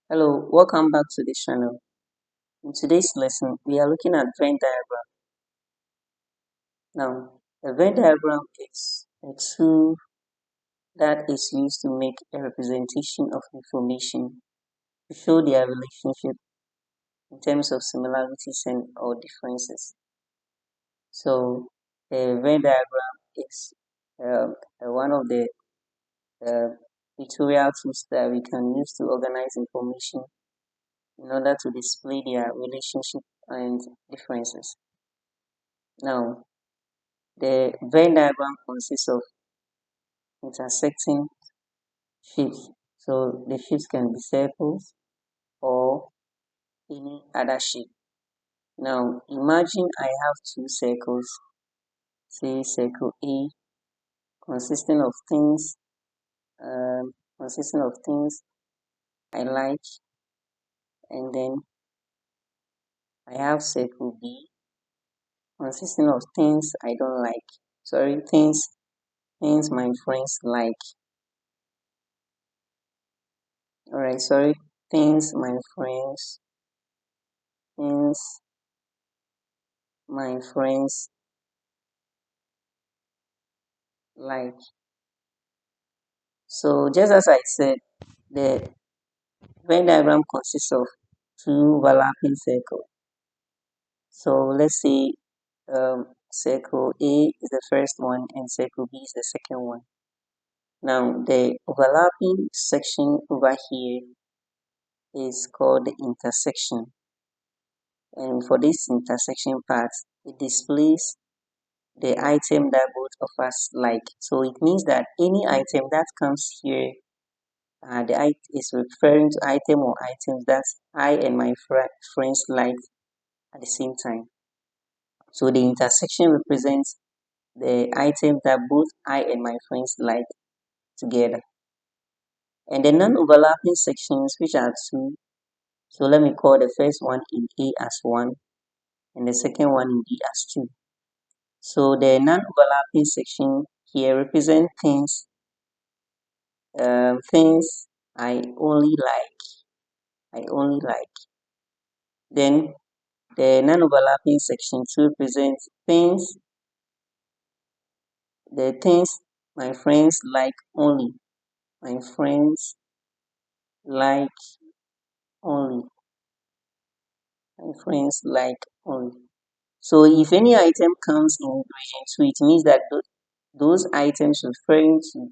Hello, welcome back to the channel. In today's lesson, we are looking at Venn diagram. Now, a Venn diagram is a tool that is used to make a representation of information to show their relationship in terms of similarities and or differences. So, a Venn diagram is one of the uh, pictorial tools that we can use to organize information in order to display their relationship and differences. Now, the Venn diagram consists of intersecting shapes. So the shapes can be circles or any other shape. Now imagine I have two circles, say circle A consisting of things consisting of things I like, and then I have circle B consisting of things I don't like. Sorry, things my friends like. Alright, sorry, things my things friends like. So just as I said, the Venn diagram consists of two overlapping circles. So let's say circle A is the first one and circle B is the second one. Now the overlapping section over here is called the intersection. And for this intersection part, it displays the item that both of us like. So it means that any item that comes here, the I is referring to item or items that I and my friends like at the same time. So the intersection represents the item that both I and my friends like together. And the non-overlapping sections, which are two, so let me call the first one in A as 1 and the second one in B as 2. So the non-overlapping section here represent things I only like. I only like. Then the non-overlapping section to represent the things my friends like only. My friends like only. My friends like only. So if any item comes in region 2, it means that those items referring to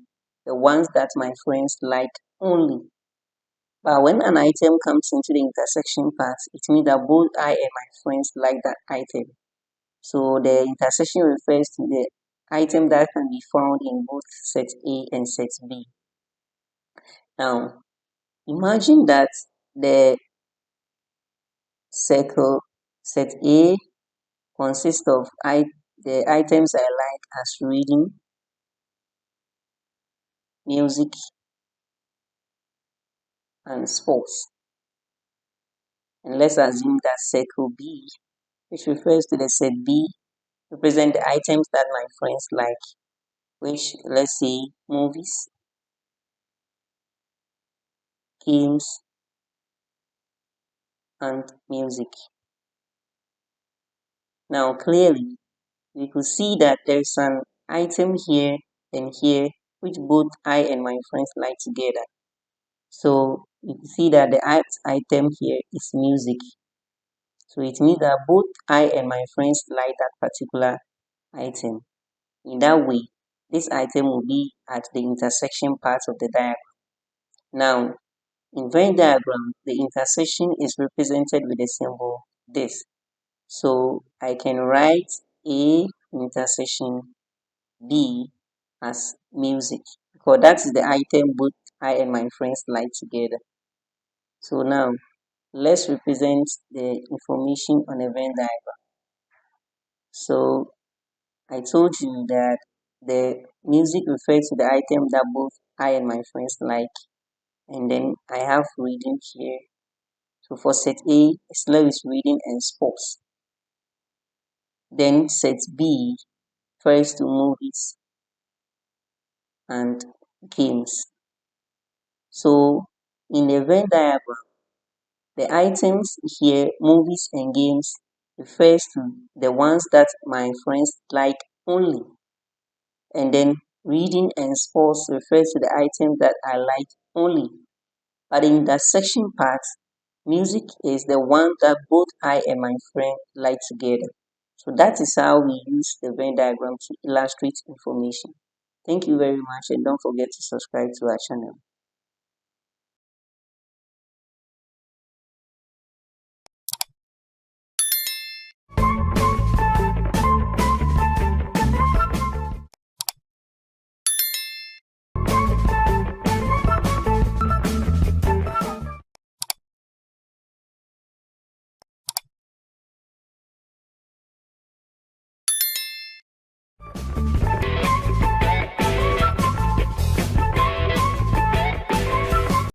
the ones that my friends like only. But when an item comes into the intersection part, it means that both I and my friends like that item. So the intersection refers to the item that can be found in both set A and set B. Now, imagine that the circle set A consists of the items I like as reading, music, and sports. And let's assume that circle B, which refers to the set B, represent the items that my friends like, which let's say movies, games, and music. Now clearly we could see that there's an item here and here which both I and my friends like together. So you can see that the item here is music. So it means that both I and my friends like that particular item. In that way, this item will be at the intersection part of the diagram. Now, in Venn diagram, the intersection is represented with the symbol this. So I can write A intersection B as music because that's the item both I and my friends like together. So now let's represent the information on a Venn diagram. So I told you that the music refers to the item that both I and my friends like, and then I have reading here. So for set A, slow is reading and sports. Then set B refers to movies and games. So in the Venn diagram, The items here, movies and games, refers to the ones that my friends like only. And then reading and sports refers to the items that I like only. But in the section part, music is the one that both I and my friend like together. So that is how we use the Venn diagram to illustrate information. Thank you very much, and don't forget to subscribe to our channel.